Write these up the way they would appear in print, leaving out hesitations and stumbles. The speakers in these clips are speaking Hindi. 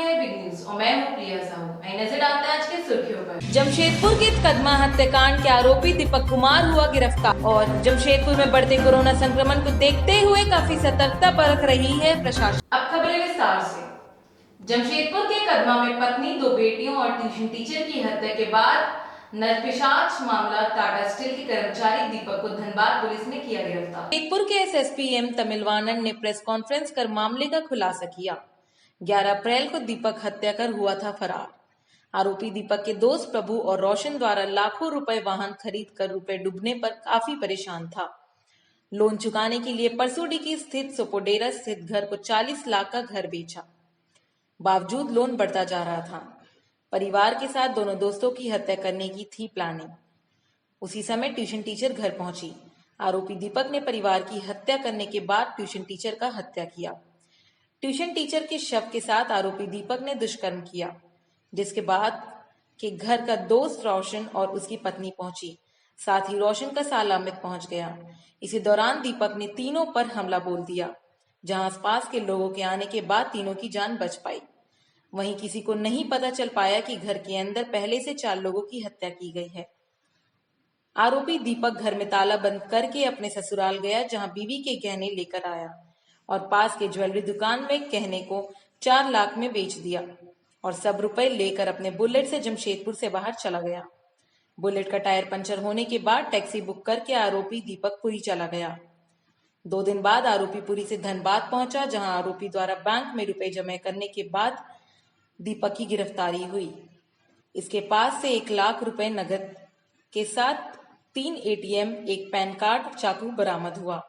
है बिग न्यूज और मैं हूँ प्रिया साहू। आइए नजर डालते हैं आज के सुर्खियों पर। जमशेदपुर के कदमा हत्याकांड के आरोपी दीपक कुमार हुआ गिरफ्तार और जमशेदपुर में बढ़ते कोरोना संक्रमण को देखते हुए काफी सतर्कता बरत रही है प्रशासन। अब खबरें विस्तार से। जमशेदपुर के कदमा में पत्नी, 2 बेटियों और ट्यूशन टीचर की हत्या के बाद नरपिशाच मामला टाटा स्टील के कर्मचारी दीपक को धनबाद पुलिस ने किया गिरफ्तार। जमशेदपुर के एसएसपी एम तमिलवानन ने प्रेस कॉन्फ्रेंस कर मामले का खुलासा किया। 11 अप्रैल को दीपक हत्या कर हुआ था फरार। आरोपी दीपक के दोस्त प्रभु और रोशन द्वारा लाखों रुपए वाहन खरीद कर रुपए डूबने पर काफी परेशान था। लोन चुकाने के लिए परसोडी स्थित सोपोडेरा स्थित घर को 40 लाख का घर बेचा। बावजूद लोन बढ़ता जा रहा था। परिवार के साथ दोनों दोस्तों की हत्या करने की थी प्लानिंग। उसी समय ट्यूशन टीचर घर पहुंची। आरोपी दीपक ने परिवार की हत्या करने के बाद ट्यूशन टीचर का हत्या किया। ट्यूशन टीचर के शव के साथ आरोपी दीपक ने दुष्कर्म किया, जिसके बाद के घर का दोस्त रोशन और उसकी पत्नी पहुंची। साथ ही रोशन का साला अमित पहुंच गया। इसी दौरान दीपक ने तीनों पर हमला बोल दिया, जहां आसपास के लोगों के आने के बाद तीनों की जान बच पाई। वहीं किसी को नहीं पता चल पाया कि घर के अंदर पहले से 4 लोगों की हत्या की गई है। आरोपी दीपक घर में ताला बंद करके अपने ससुराल गया, जहां बीवी के गहने लेकर आया और पास के ज्वेलरी दुकान में गहने को 4 लाख में बेच दिया और सब रुपए लेकर अपने बुलेट से जमशेदपुर से बाहर चला गया। बुलेट का टायर पंचर होने के बाद टैक्सी बुक करके आरोपी दीपक पुरी चला गया। 2 दिन बाद आरोपी पुरी से धनबाद पहुंचा, जहां आरोपी द्वारा बैंक में रुपए जमा करने के बाद दीपक की गिरफ्तारी हुई। इसके पास से 1 लाख रुपए नगद के साथ 3 ATM, 1 पैन कार्ड, चाकू बरामद हुआ।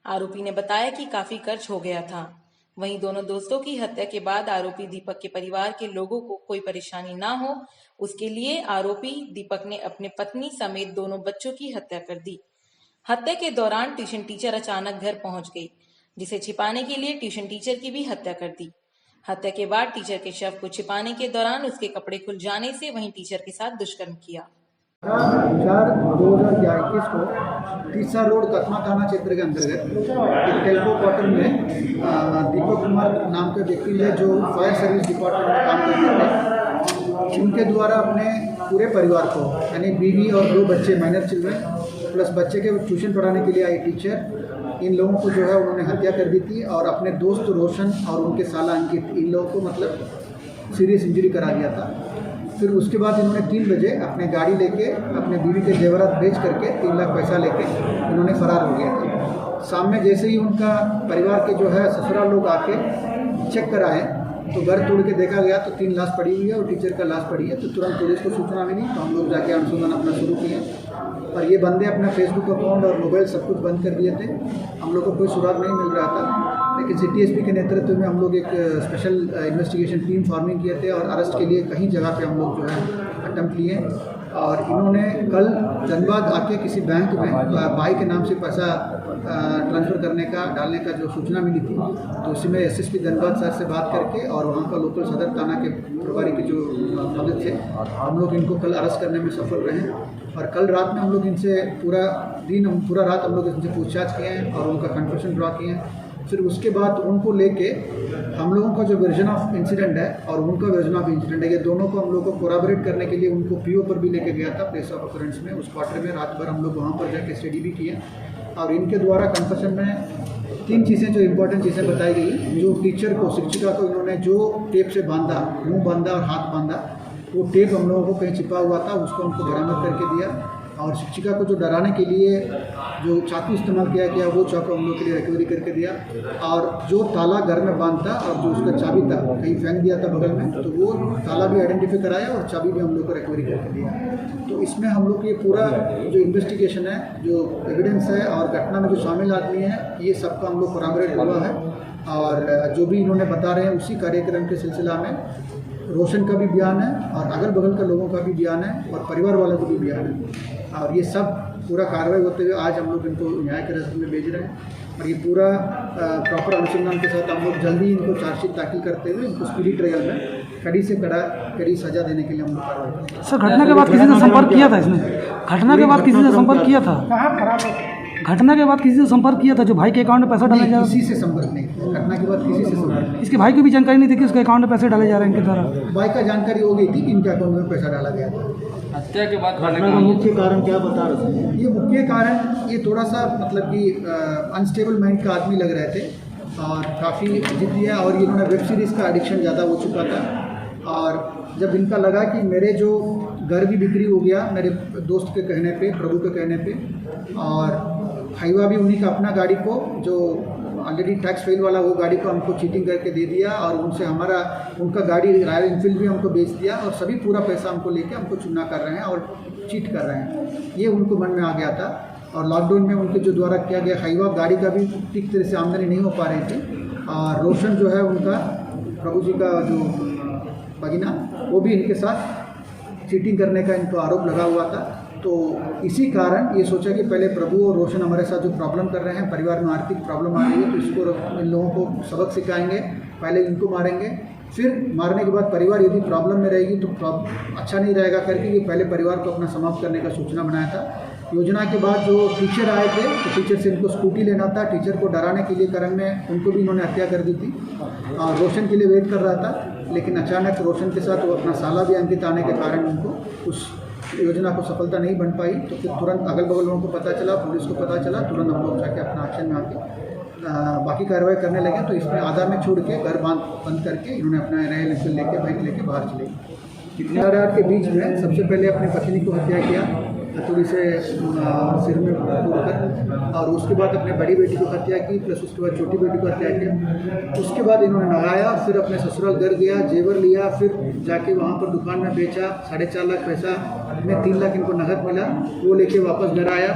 आरोपी ने बताया कि काफी खर्च हो गया था। वहीं दोनों दोस्तों की हत्या के बाद आरोपी दीपक के परिवार के लोगों को कोई परेशानी ना हो, उसके लिए आरोपी दीपक ने अपने पत्नी समेत दोनों बच्चों की हत्या कर दी। हत्या के दौरान ट्यूशन टीचर अचानक घर पहुंच गई, जिसे छिपाने के लिए ट्यूशन टीचर की भी हत्या कर दी। हत्या के बाद टीचर के शव को छिपाने के दौरान उसके कपड़े खुल जाने से वहीं टीचर के साथ दुष्कर्म किया। 4/2021 को तीसरा रोड कदमा थाना क्षेत्र के अंतर्गत एक टेल्को क्वार्टर में दीपक कुमार नाम के व्यक्ति है, जो फायर सर्विस डिपार्टमेंट में काम करते थे, उनके द्वारा अपने पूरे परिवार को, यानी बीवी और 2 बच्चे माइनर चिल्ड्रन प्लस बच्चे के ट्यूशन पढ़ाने के लिए आए टीचर, इन लोगों को जो है उन्होंने हत्या कर दी थी और अपने दोस्त रोशन और उनके साला अंकित, इन लोगों को मतलब सीरियस इंजरी करा दिया था। फिर उसके बाद इन्होंने 3 बजे अपने गाड़ी लेके अपने बीवी के जेवरात बेच करके 3 लाख पैसा लेके इन्होंने फरार हो गया था। सामने जैसे ही उनका परिवार के जो है ससुराल लोग आके चेक कराए तो घर तोड़ के देखा गया तो 3 लाश पड़ी हुई है और टीचर का लाश पड़ी है। तो तुरंत पुलिस को सूचना मिली तो हम लोग जाके अनुसंधान अपना शुरू किए और ये बंदे अपना फेसबुक अकाउंट और मोबाइल सब कुछ बंद कर दिए थे। हम लोग को कोई सुराग नहीं मिल रहा था, लेकिन सिटी एसपी के नेतृत्व में हम लोग एक स्पेशल इन्वेस्टिगेशन टीम फॉर्मिंग किए थे और अरेस्ट के लिए कहीं जगह पे हम लोग जो है अटेम्प्ट लिए। और इन्होंने कल धनबाद आके किसी बैंक में भाई के नाम से पैसा ट्रांसफ़र करने का डालने का जो सूचना मिली थी, तो उसी में एसएसपी धनबाद सर से बात करके और वहाँ का लोकल सदर थाना के प्रभारी की जो मदद से हम लोग इनको कल अरेस्ट करने में सफल रहे। और कल रात में हम लोग इनसे पूरा रात हम लोग इनसे पूछताछ किए हैं और उनका कन्फेशन ड्रॉ किए हैं। फिर उसके बाद उनको लेके हम लोगों का जो वर्जन ऑफ इंसिडेंट है और उनका वर्जन ऑफ इंसिडेंट है, ये दोनों को हम लोग को कोराबरेट करने के लिए उनको पीओ पर भी लेके गया था, प्लेस ऑफ ऑकरेंस में। उस क्वार्टर में रात भर हम लोग वहाँ पर जाके स्टडी भी किए और इनके द्वारा कन्फेशन में 3 चीज़ें जो इम्पोर्टेंट चीज़ें बताई गई। जो टीचर को, शिक्षिका को इन्होंने जो टेप से बांधा, मुँह बांधा और हाथ बांधा, वो टेप हम लोगों को कहीं छिपा हुआ था, उसको हमको बरामद करके दिया। और शिक्षिका को जो डराने के लिए जो चाकू इस्तेमाल किया गया, वो चाकू हम लोग के लिए रिकवरी करके दिया। और जो ताला घर में बांध था और जो उसका चाबी था कहीं फेंक दिया था बगल में, तो वो ताला भी आइडेंटिफाई कराया और चाबी भी हम लोग को रिकवरी करके दिया। तो इसमें हम लोग ये पूरा जो इन्वेस्टिगेशन है, जो एविडेंस है और घटना में जो शामिल आदमी है, ये सबका हम लोग कोराबरेट हुआ है। और जो भी इन्होंने बता रहे हैं उसी कार्यक्रम के सिलसिला में रोशन का भी बयान है और अगल बगल के लोगों का भी बयान है और परिवार वालों का भी बयान है। और ये सब पूरा कार्रवाई होते हुए आज हम लोग इनको न्याय के रास्ते में भेज रहे हैं और ये पूरा प्रॉपर अनुसंधान के साथ हम लोग जल्दी इनको चार्जशीट दाखिल करते हुए इनको स्पीडी ट्रायल में कड़ी से कड़ी सजा देने के लिए हम लोग कार्रवाई करेंगे। सर, घटना के बाद किसी ने संपर्क किया था? इसने घटना के बाद किसी ने संपर्क किया था? घटना के बाद किसी से संपर्क किया था जो भाई के अकाउंट में पैसा डाला जा रहा किसी से संपर्क नहीं, घटना के बाद किसी से संपर्क नहीं। इसके भाई को भी जानकारी नहीं थी कि उसके अकाउंट में पैसे डाले जा रहे हैं इनके द्वारा? भाई का जानकारी हो गई थी कि इनके अकाउंट में पैसा डाला गया था। हत्या के बाद घटना का मुख्य कारण क्या बता रहे थे? ये मुख्य कारण ये थोड़ा सा मतलब कि अनस्टेबल माइंड का आदमी लग रहे थे और काफ़ी जिद्दी है, और इन्होंने वेब सीरीज़ का एडिक्शन ज़्यादा हो चुका था। और जब इनका लगा कि मेरे जो घर भी बिक्री हो गया मेरे दोस्त के कहने पे, प्रभु के कहने पे, और हाईवा भी उन्हीं का अपना गाड़ी को जो ऑलरेडी टैक्स फेल वाला वो गाड़ी को हमको चीटिंग करके दे दिया, और उनसे उनका गाड़ी रॉयल एनफील्ड भी हमको बेच दिया, और सभी पूरा पैसा हमको लेके हमको चुना कर रहे हैं और चीट कर रहे हैं। ये उनको मन में आ गया था। और लॉकडाउन में उनके जो द्वारा किया गया हाईवा गाड़ी का भी ठीक तरह से आमदनी नहीं हो पा रही थी। और रोशन जो है उनका प्रभु जी का जो भगिना, वो भी इनके साथ चीटिंग करने का इनको आरोप लगा हुआ था। तो इसी कारण ये सोचा कि पहले प्रभु और रोशन हमारे साथ जो प्रॉब्लम कर रहे हैं, परिवार में आर्थिक प्रॉब्लम आ रही है, तो इसको इन लोगों को सबक सिखाएंगे, पहले इनको मारेंगे, फिर मारने के बाद परिवार यदि प्रॉब्लम में रहेगी तो अच्छा नहीं रहेगा करके ये पहले परिवार को अपना समाप्त करने का सूचना बनाया था। योजना के बाद जो टीचर आए थे तो टीचर से इनको स्कूटी लेना था, टीचर को डराने के लिए करंग में उनको भी इन्होंने हत्या कर दी थी। और रोशन के लिए वेट कर रहा था, लेकिन अचानक रोशन के साथ वो अपना साला भी अंकित आने के कारण उनको उस योजना को सफलता नहीं बन पाई। तो फिर तुरंत अगल बगल लोगों को पता चला, पुलिस को पता चला, तुरंत हम लोग जाके अपना एक्शन में आके बाकी कार्रवाई करने लगे। तो इसमें आधा में छोड़ के घर बंद करके इन्होंने अपना रॉयल एनफील्ड लेके बाइक लेके बाहर चले गए। रात के बीच में सबसे पहले अपनी पत्नी को हत्या किया, हथौड़ी से सिर में तोड़कर, और उसके बाद अपने बड़ी बेटी को हत्या की, प्लस उसके बाद छोटी बेटी को हत्या किया। उसके बाद इन्होंने नहाया, फिर अपने ससुराल घर गया, जेवर लिया, फिर जाके वहाँ पर दुकान में बेचा, 4.5 लाख पैसा में 3 लाख इनको नकद मिला, वो लेके वापस घर आया।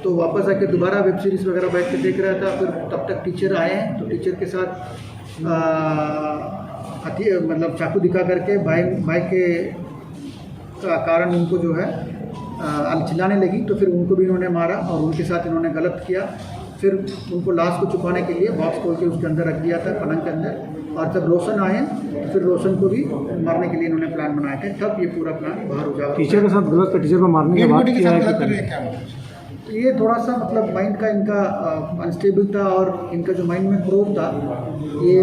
तो वापस आके दोबारा वेब सीरीज़ वगैरह बैठ के देख रहा था। फिर तब तक टीचर आए, तो टीचर के साथ मतलब चाकू दिखा करके बाइक के कारण उनको जो है चिल्लाने लगी। तो फिर उनको भी इन्होंने मारा और उनके साथ इन्होंने गलत किया। फिर उनको लाश को छुपाने के लिए बॉक्स खोल के उसके अंदर रख दिया था, पलंग के अंदर। और जब रोशन आए तो फिर रोशन को भी मारने के लिए इन्होंने प्लान बनाया था। तब ये पूरा प्लान बाहर हो जाएगा। टीचर के साथ गलत, टीचर को मारने के बाद क्या है? तो ये थोड़ा सा मतलब माइंड का इनका अनस्टेबल था, और इनका जो माइंड में क्रोध था, ये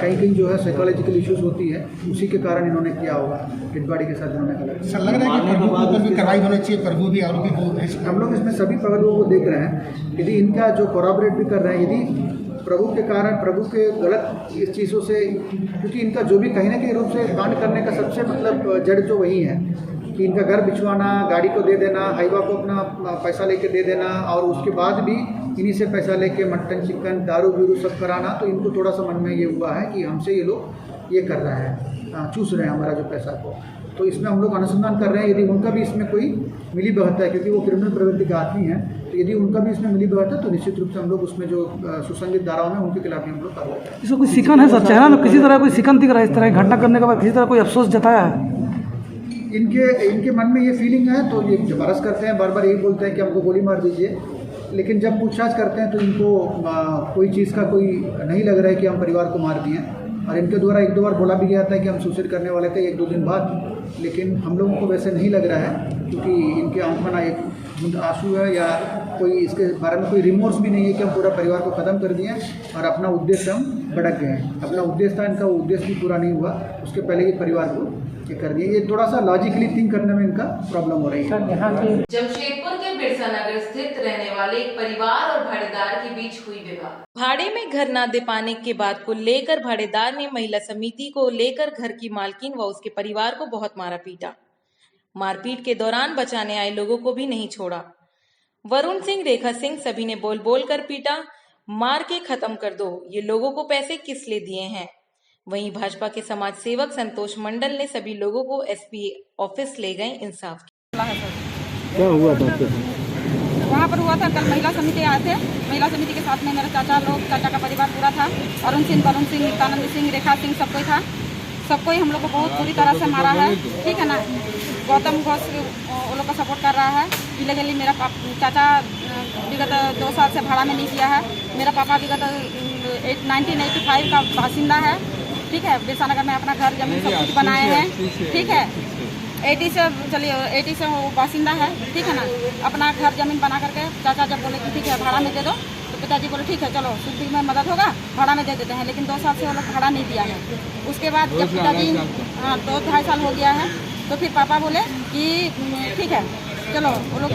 कहीं जो है साइकोलॉजिकल इश्यूज होती है, उसी के कारण इन्होंने किया होगा। डेड बॉडी के साथ इन्होंने गलत। सर लग रहा है कि प्रभु को भी कार्रवाई होनी चाहिए, प्रभु भी आरोपी को। हम लोग इसमें सभी पहलुओं को देख रहे हैं। यदि इनका जो कोराबरेट भी कर रहे हैं, यदि प्रभु के कारण, प्रभु के गलत इस चीज़ों से, क्योंकि इनका जो भी कहीं ना कहीं रूप से कांड करने का सबसे मतलब जड़ जो वही है कि इनका घर बिछवाना, गाड़ी को दे देना, हाईवा को अपना पैसा लेके दे देना, और उसके बाद भी इन्हीं से पैसा लेके मटन चिकन दारू बीरू सब कराना। तो इनको थोड़ा सा मन में ये हुआ है कि हमसे ये लोग ये कर रहे हैं, चूस रहे हैं हमारा जो पैसा को। तो इसमें हम लोग अनुसंधान कर रहे हैं, यदि उनका भी इसमें कोई मिली भगत है, क्योंकि वो क्रिमिनल प्रवृत्ति का आदमी है, तो यदि उनका भी इसमें मिली भगत है तो निश्चित रूप से हम लोग उसमें जो सुसंगित धाराओं में उनके खिलाफ भी हम लोग कार्रवाई करेंगे। इसको कोई शिकन है सर? चेहरा में किसी तरह कोई शिकन दिख रहा है? इस तरह घटना करने के बाद किसी तरह कोई अफसोस जताया है? इनके मन में ये फीलिंग है, तो ये जबरदस्त करते हैं, बार बार यही बोलते हैं कि हमको गोली मार दीजिए। लेकिन जब पूछताछ करते हैं तो इनको कोई चीज़ का कोई नहीं लग रहा है कि हम परिवार को मार दिए। और इनके द्वारा 1-2 बार बोला भी गया था कि हम सुसाइड करने वाले थे 1-2 दिन बाद, लेकिन हम लोगों को वैसे नहीं लग रहा है, क्योंकि इनके आंख में ना एक बूंद आंसू है या कोई इसके बारे में कोई रिमोर्स भी नहीं है कि हम पूरा परिवार को ख़त्म कर दिए और अपना उद्देश्य हम भड़क गए हैं। अपना उद्देश्य था, इनका उद्देश्य भी पूरा नहीं हुआ, उसके पहले ही परिवार को ये कर दिया। ये थोड़ा सा लॉजिकली थिंक करने में इनका प्रॉब्लम हो रही है। जमशेदपुर के बिरसा नगर स्थित रहने वाले एक परिवार और भाड़ेदार के बीच हुई विवाद। भाड़े में घर न दे पाने के बात को लेकर भाड़ेदार ने महिला समिति को लेकर घर की मालकिन व उसके परिवार को बहुत मारा पीटा। मारपीट के दौरान बचाने आए लोगों को भी नहीं छोड़ा। वरुण सिंह, रेखा सिंह सभी ने बोल बोल कर पीटा, मार के खत्म कर दो, ये लोगों को पैसे किस लिए दिए हैं। वहीं भाजपा के समाज सेवक संतोष मंडल ने सभी लोगों को एसपी ऑफिस ले गए इंसाफ के। क्या हुआ था? वहाँ पर हुआ था, कल महिला समिति आए थे। महिला समिति के साथ में मेरे चाचा का परिवार पूरा था। अरुण सिंह, वरुण सिंह, नित्यानंद सिंह, रेखा सिंह, सब कोई था। सबको ही हम लोग को बहुत बुरी तरह से मारा है, ठीक है ना। गौतम घोष वो लोग का सपोर्ट कर रहा है। इलीगली मेरा चाचा विगत 2 साल से भाड़ा में नहीं किया है। मेरा पापा विगत 1985 का बासिंदा है, ठीक है। बिरसा नगर में अपना घर जमीन सब कुछ बनाए हैं, ठीक है। 80 से चलिए 80 से वो बासिंदा है, ठीक है ना। अपना घर जमीन बना करके चाचा जब बोले कि ठीक है भाड़ा में दे दो, तो पिताजी बोले ठीक है चलो सुध में मदद होगा, भाड़ा में दे देते हैं। लेकिन 2 साल से वो लोग भाड़ा नहीं दिया है। उसके बाद जब पिताजी 2-2.5 साल हो गया है, तो फिर पापा बोले कि ठीक है चलो वो लोग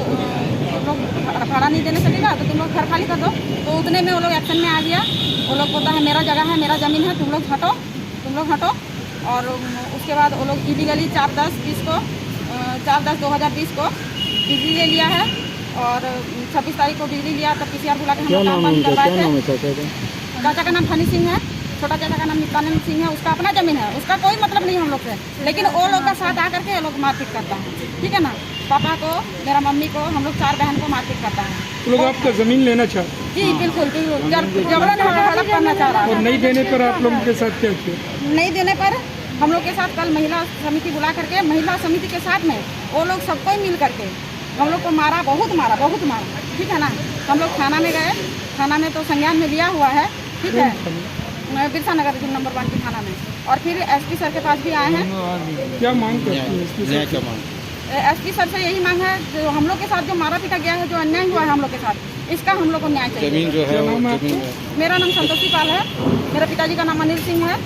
भाड़ा नहीं देने सकेगा तो तुम लोग घर खाली कर दो। तो उतने में वो लोग एक्शन में आ गया। वो लोग बोलता है मेरा जगह है, मेरा ज़मीन है, तुम लोग हटो। और उसके बाद वो लोग इलीगली 4/10/2020 को डिग्री ले लिया है। और 26 तारीख को डिग्री लिया, तब PCR बुला के हम लोग काम बंद करवाए थे। चाचा का नाम फनी सिंह है, छोटा चाचा का नाम नित्यानंद सिंह है। उसका अपना जमीन है, उसका कोई मतलब नहीं हम लोग से, लेकिन वो लोग का साथ आकर के लोग मारपीट करता है, ठीक है ना। पापा को, मेरा मम्मी को, हम लोग 4 बहन को मारपीट करता है। लोग आपका जमीन लेना चाहते हैं? जी बिल्कुल जबरन हड़प करना चाह रहा है। और नहीं देने पर आप लोगों के साथ क्या किया? नहीं देने पर हम लोग के साथ कल महिला समिति बुला करके, महिला समिति के साथ में वो लोग सबको मिल करके हम लोग को मारा, बहुत मारा, ठीक है ना। हम लोग थाना में गए, थाना में तो संज्ञान में लिया हुआ है, ठीक है, बिरसा नगर नंबर 1 की थाना में। और फिर SP सर के पास भी आए हैं। क्या मांग करते हैं? SP सर से यही मांग है, जो हम लोग के साथ जो मारा पीटा गया है, जो अन्याय हुआ है हम लोग के साथ, इसका हम लोग को न्याय चाहिए। जमीन जो है वो जमीन है। मेरा नाम संतोषी पाल है, मेरे पिताजी का नाम अनिल सिंह है।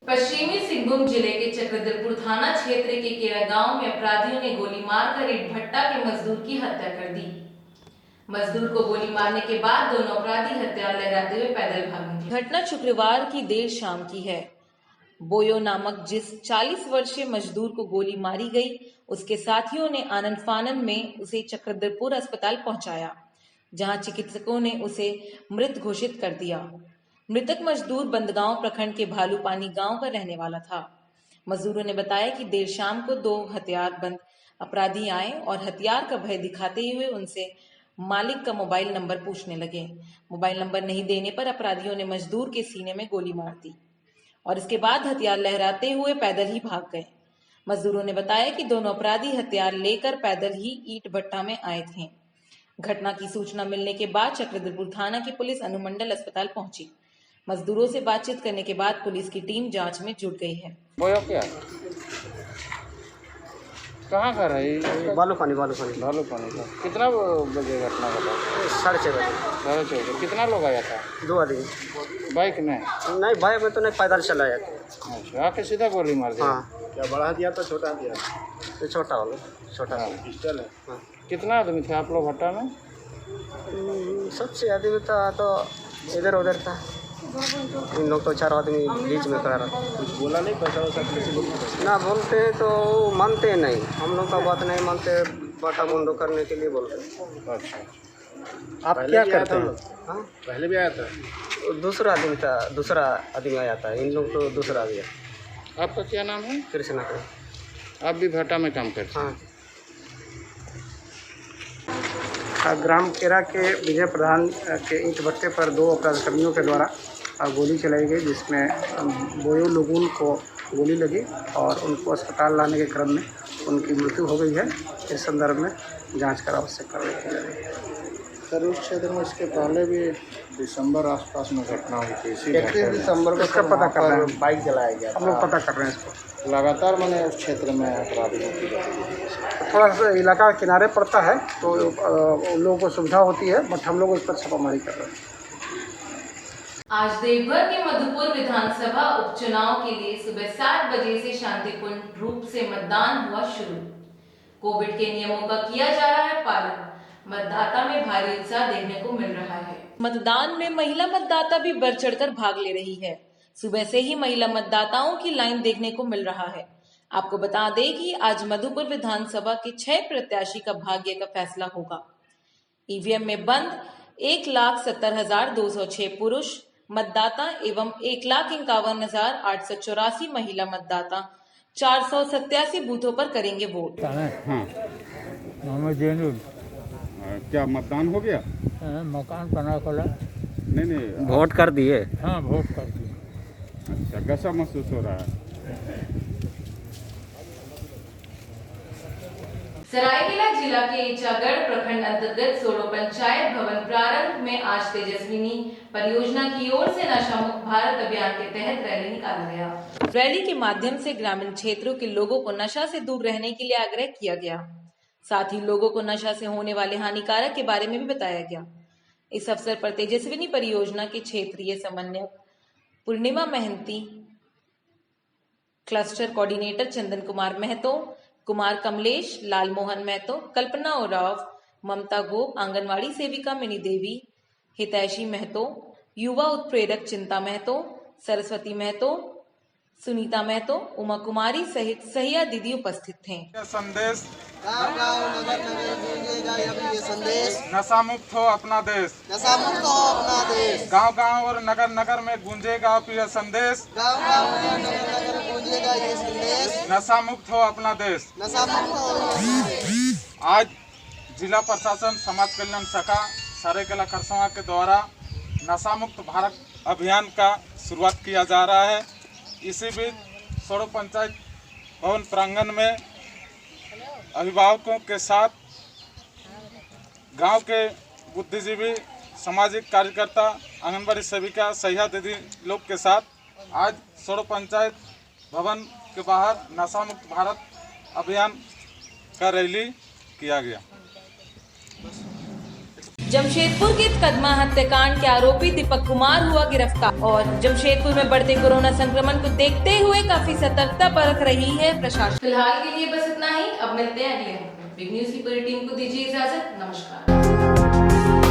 पश्चिमी सिंहभूम जिले के चक्रधरपुर थाना क्षेत्र के केरा गांव में अपराधियों ने गोली मारकर ईंट भट्टा के मजदूर की हत्या कर दी। मजदूर को गोली मारने के बाद दोनों अपराधी हथियार लहराते हुए पैदल भाग निकले। घटना शुक्रवार की देर शाम की है। बोयो नामक जिस 40 वर्षीय मजदूर को गोली मारी गई, उसके साथियों ने आनंद फानन में उसे चक्रधरपुर अस्पताल पहुंचाया, जहां चिकित्सकों ने उसे मृत घोषित कर दिया। मृतक मजदूर बंदगांव प्रखंड के भालूपानी गांव का रहने वाला था। मजदूरों ने बताया कि देर शाम को 2 हथियारबंद अपराधी आए और हथियार का भय दिखाते हुए उनसे मालिक का मोबाइल नंबर पूछने लगे। मोबाइल नंबर नहीं देने पर अपराधियों ने मजदूर के सीने में गोली मार दी और इसके बाद हथियार लहराते हुए पैदल ही भाग गए। मजदूरों ने बताया कि दोनों अपराधी हथियार लेकर पैदल ही ईंट भट्टा में आए थे। घटना की सूचना मिलने के बाद चक्रधरपुर थाना की पुलिस अनुमंडल अस्पताल पहुंची। मजदूरों से बातचीत करने के बाद पुलिस की टीम जांच में जुट गई है। बोयो क्या कहाँ का रही? भालूपानी का। कितना बजे घटना घटा? 6:30 कितना लोग आया था? 2 आदमी। बाइक नहीं बाइक में तो नहीं, पैदल चला आया था। अच्छा, आके सीधा गोली मार दिया? हाँ। क्या बड़ा हथियार था, छोटा हथियार? तो छोटा वाला, छोटा पिस्टल है। हाँ। कितना आदमी थे आप लोग भट्टा में? सबसे आदमी था तो इधर उधर था, इन लोग तो 4 आदमी बीच में खड़ा रहा। कुछ बोला नहीं, पैसा ना बोलते हैं तो मानते हैं नहीं, हम लोग का बात नहीं मानते, बाटा बंदो करने के लिए बोलते हैं। अच्छा, आप क्या करते हैं? हाँ, पहले भी आया था? दूसरा आदमी आया था, इन लोग तो दूसरा आ गया। आपका क्या नाम है? कृष्णा का। आप भी भट्टा में काम करते हैं? हाँ। ग्राम केरा के विजय प्रधान के ईंट भट्टे पर 2 अपराधकर्मियों के द्वारा गोली चलाई गई, जिसमें बोयो लोगों को गोली लगी और उनको अस्पताल लाने के क्रम में उनकी मृत्यु हो गई है। इस संदर्भ में जांच कर आवश्यक कार्रवाई की जा रही है। सर, उस क्षेत्र में इसके पहले भी दिसंबर आसपास में घटना हुई थी। 31 दिसंबर को इसका पता कर रहे हैं, बाइक जलाया गया, हम लोग पता कर रहे हैं इसको। लगातार मैंने उस क्षेत्र में अपराधियों की थोड़ा सा इलाका किनारे पड़ता है तो लोगों को सुविधा होती है, बट हम लोग उस पर छापामारी कर रहे हैं। आज देवघर के मधुपुर विधानसभा उपचुनाव के लिए सुबह 7 बजे से शांतिपूर्ण रूप से मतदान हुआ शुरू। कोविड के नियमों का किया जा रहा है पालन। मतदाता में भारी उत्साह देखने को मिल रहा है। मतदान में महिला मतदाता भी बढ़ चढ़कर भाग ले रही है। सुबह से ही महिला मतदाताओं की लाइन देखने को मिल रहा है। आपको बता दें कि आज मधुपुर विधानसभा के 6 प्रत्याशी का भाग्य का फैसला होगा। ईवीएम में बंद 1,70,206 पुरुष मतदाता एवं 1,51,884 महिला मतदाता 487 बूथों पर करेंगे वोट। क्या मतदान हो गया? मकान बना खोला। नहीं वोट कर दिए। हाँ, वोट कर दिए। अच्छा, कैसा महसूस हो रहा है? सरायकेला जिला के ईचागढ़ प्रखंड अंतर्गत सोडो पंचायत भवन प्रारंभ में आज तेजस्विनी परियोजना की ओर से नशा मुक्त भारत अभियान के तहत रैली निकाला गया। रैली के माध्यम से ग्रामीण क्षेत्रों के लोगों को नशा से दूर रहने के लिए आग्रह किया गया। साथ ही लोगों को नशा से होने वाले हानिकारक के बारे में भी बताया गया। इस अवसर पर तेजस्विनी परियोजना के क्षेत्रीय समन्वयक पूर्णिमा महंती, क्लस्टर कोऑर्डिनेटर चंदन कुमार महतो, कुमार कमलेश, लाल मोहन महतो, कल्पना उराव, ममता गोप, आंगनवाड़ी सेविका मिनी देवी, हितैषी महतो, युवा उत्प्रेरक चिंता महतो, सरस्वती महतो, सुनीता महतो, उमा कुमारी सहित सहिया दीदी उपस्थित थे। संदेश गाँव-गाँव, नगर-नगर गूंजेगा ये संदेश, नशा मुक्त हो अपना देश, नशा मुक्त हो अपना देश। गांव-गांव और नगर-नगर में गूंजेगा ये संदेश, गाँव-गाँव, नगर-नगर गूंजेगा ये संदेश, नशा मुक्त हो अपना देश। नशा मुक्त हो अपना देश। आज जिला प्रशासन समाज कल्याण शाखा सरायकेला खरसावां के द्वारा नशा मुक्त भारत अभियान का शुरुआत किया जा रहा है। इसी बीच सोडो पंचायत भवन प्रांगण में अभिभावकों के साथ गांव के बुद्धिजीवी, सामाजिक कार्यकर्ता, आंगनबाड़ी सेविका, सहिया दीदी लोग के साथ आज सोडो पंचायत भवन के बाहर नशा मुक्त भारत अभियान का रैली किया गया। जमशेदपुर के कदमा हत्याकांड के आरोपी दीपक कुमार हुआ गिरफ्तार और जमशेदपुर में बढ़ते कोरोना संक्रमण को देखते हुए काफी सतर्कता बरत रही है प्रशासन। फिलहाल के लिए बस इतना ही। अब मिलते हैं अगले बिग न्यूज की पूरी टीम को दीजिए इजाजत। नमस्कार।